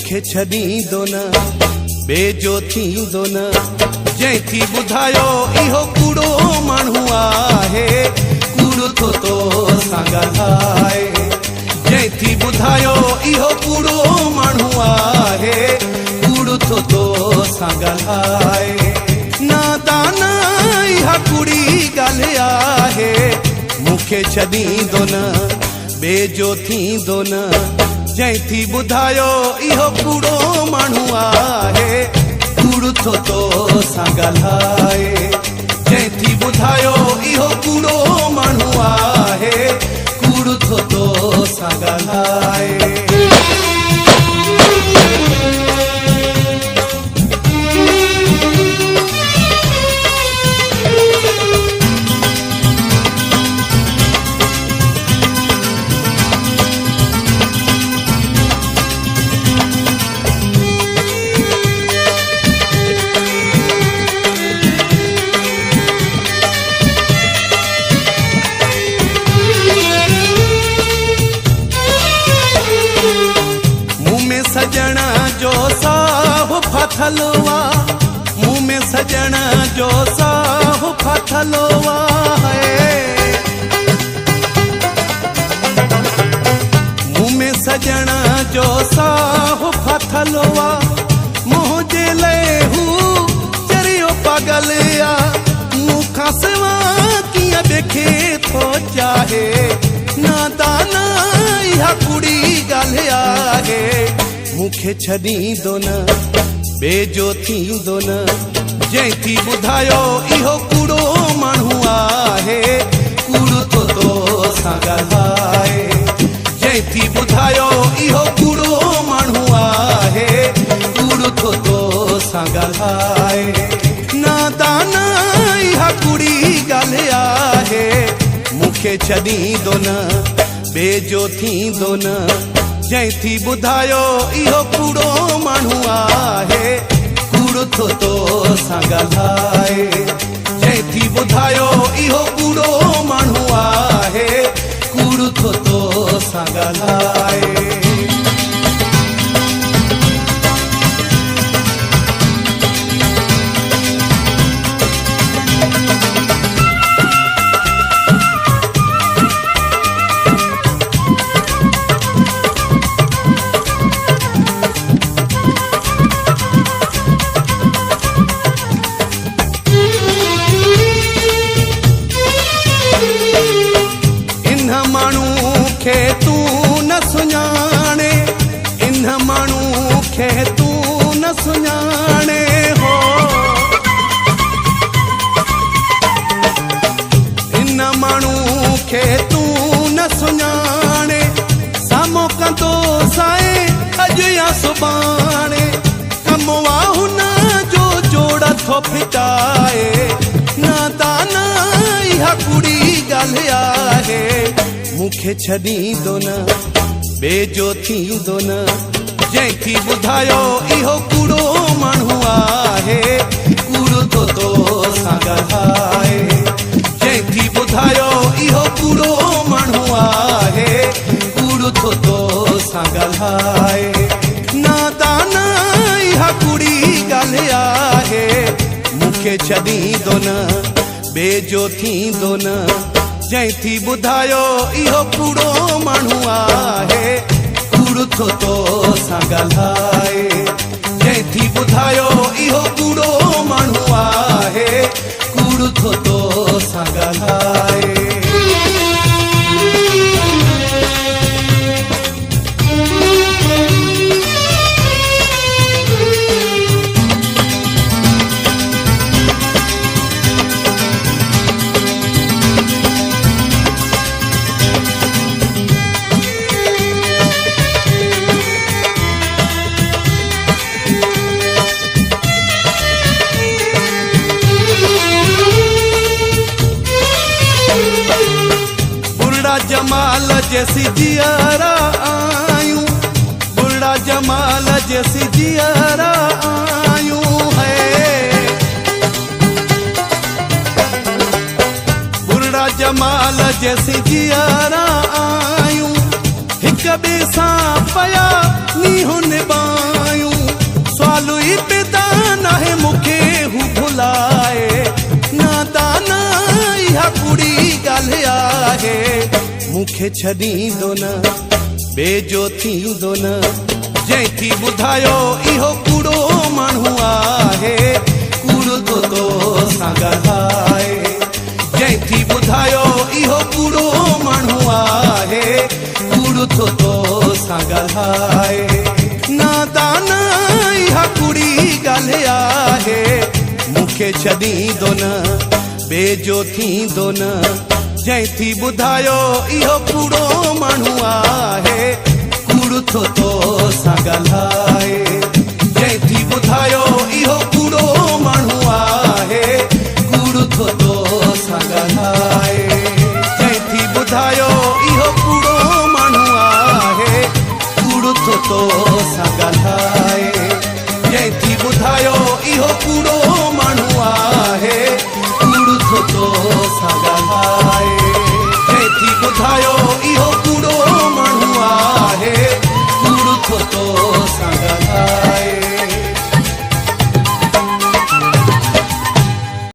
मुखे छॾींदो न बेजो थींदो न जंहिं थी ॿुधायो इहो कूड़ो माण्हू आहे कूड़ो थो तो सां ॻाल्हाए जंहिं थी ॿुधायो इहो कूड़ो माण्हू आहे कूड़ो थो तो सां ॻाल्हाए नादान इहा कूड़ी ॻाल्हि आहे मुखे छॾींदो न बेजो थींदो न जंहिं थी ॿुधायो इहो कूड़ो माण्हू आहे कूड़ो थो तो सां ॻाल्हाए जंहिं थी ॿुधायो इहो कूड़ो माण्हू आहे कूड़ो थो तो सां ॻाल्हाए सजण जो साहु फाथलवा मुँह में सजण जो साहु फाथलवा है मुँह में सजण जो साहु फाथलवा मुँह जे लेहू चरियो पागल आ मुँह खां सिवा कीअं ॿिए थो चाहे नादान इहा कूड़ी ॻाल्हि आहे मुखे छॾींदो न बेजो थींदो न जंहिं थी ॿुधायो इहो कूड़ो माण्हू आहे कूड़ो थो तो सां ॻाल्हाए जंहिं थी ॿुधायो इहो कूड़ो माण्हू आहे कूड़ो थो तो सां ॻाल्हाए नादान इहा कूड़ी ॻाल्हि आहे मुखे छॾींदो न बेजो थींदो न जंहिं थी ॿुधायो इहो कूड़ो माण्हू आहे कूड़ो थो तो सां ॻाल्हाए जंहिं थी ॿुधायो इहो कूड़ो माण्हू आहे कूड़ो थो तो सां ॻाल्हाए खे तू न सुञाणे इन माण्हू खे तू न सुञाणे हो इन माण्हू खे तू न सुञाणे साम्हूं कंदो साए अॼु या सुभाणे कम वा हुन जो जोड़ थो फिटाए नादान इहा कूड़ी ॻाल्हि आहे मुखे छॾींदो न बेजो थींदो न जंहिं थी ॿुधायो इहो कूड़ो माण्हू आहे कूड़ो थो तो सां ॻाल्हाए जंहिं थी ॿुधायो इहो कूड़ो माण्हू आहे कूड़ो थो तो सां ॻाल्हाए नादान इहा कूड़ी ॻाल्हि आहे मुखे छॾींदो न बेजो थींदो न जंहिं थी ॿुधायो इहो कूड़ो माण्हू आहे कूड़ो थो तो सां ॻाल्हाए जंहिं थी ॿुधायो इहो कूड़ो माण्हू आहे कूड़ो थो तो सां ॻाल्हाए जमाल जैसी जियारा आयूं बुढ़ा जमाल जैसी जियारा आयूं है बुढ़ा जमाल जैसी जियारा आयूं हिक ॿिए सां पया नीहु निभायूं मालू ई पिता नाहे मुखे हू भुलाए नादाना इहा कुड़ी ॻाल्हि आहे मुखे छॾींदो न बेजो थींदो न जंहिं थी ॿुधायो इहो कूड़ो माण्हू आहे कूड़ो थो तो सां ॻाल्हाए जंहिं थी ॿुधायो इहो कूड़ो माण्हू आहे कूड़ो थो तो सां ॻाल्हाए नादाना इहा कुड़ी ॻाल्हि आहे मुखे छॾींदो न बेजो थींदो न जंहिं थी ॿुधायो इहो कूड़ो माण्हू आहे कूड़ो थो तो सां ॻाल्हाए जंहिं थी ॿुधायो इहो कूड़ो माण्हू आहे कूड़ो थो तो सां ॻाल्हाए जंहिं थी ॿुधायो इहो कूड़ो माण्हू आहे कूड़ो थो तो सां ॻाल्हाए